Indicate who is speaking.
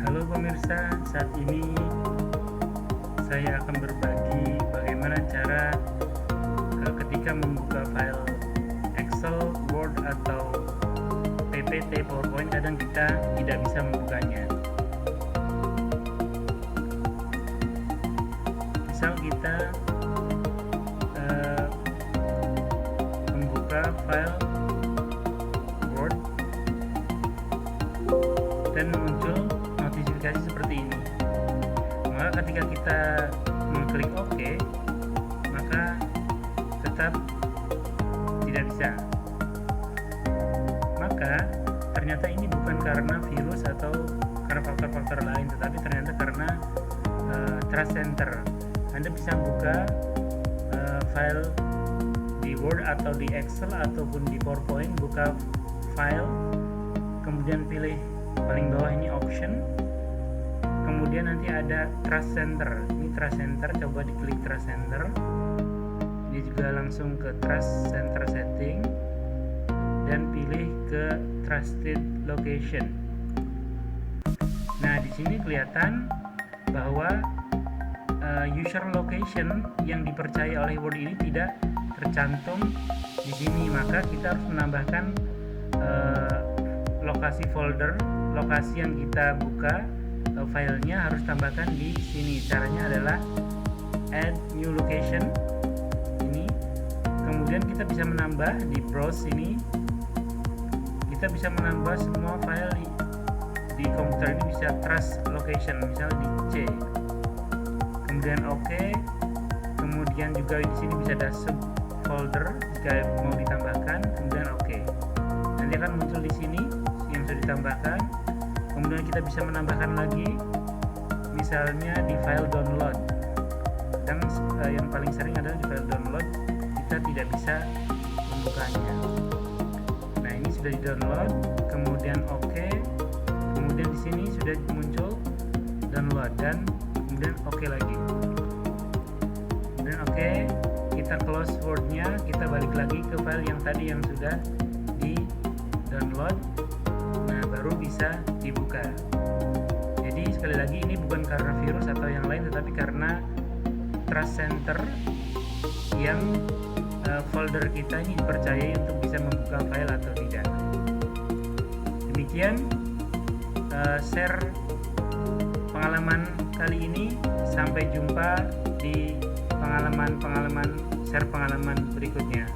Speaker 1: Halo pemirsa, saat ini saya akan berbagi bagaimana cara ketika membuka file Excel, Word, atau PPT, PowerPoint, kadang kita tidak bisa membukanya. Misal kita membuka file Word dan muncul notifikasi seperti ini. Maka ketika kita mengklik OK, maka tetap tidak bisa. Maka ternyata ini bukan karena virus atau karena faktor-faktor lain, tetapi ternyata karena Trust Center. Anda bisa buka file di Word atau di Excel ataupun di PowerPoint, buka file, kemudian pilih paling bawah ini option, kemudian nanti ada Trust Center. Ini Trust Center, coba diklik Trust Center. Ini juga langsung ke Trust Center setting dan pilih ke Trusted Location. Nah, di sini kelihatan bahwa user location yang dipercaya oleh Word ini tidak tercantum di sini. Maka kita harus menambahkan lokasi folder, lokasi yang kita buka filenya harus tambahkan di sini. Caranya adalah add new location ini, kemudian kita bisa menambah di browse ini. Kita bisa menambah semua file di komputer ini, bisa trust location, misalnya di C, kemudian OK, kemudian juga di sini bisa ada sub folder jika mau ditambahkan, kemudian OK. Nanti akan muncul di sini yang sudah ditambahkan. Kemudian kita bisa menambahkan lagi, misalnya di file download. Dan yang paling sering adalah di file download, kita tidak bisa membukanya. Nah, ini sudah di download, kemudian OK, kemudian di sini sudah muncul download dan kemudian OK lagi. Kemudian OK, kita close Word-nya, kita balik lagi ke file yang tadi yang sudah di download. Nah, baru bisa dibuka. Jadi sekali lagi, ini bukan karena virus atau yang lain, tetapi karena Trust Center yang folder kita ini dipercayai untuk bisa membuka file atau tidak. Demikian share pengalaman kali ini. Sampai jumpa di pengalaman share pengalaman berikutnya.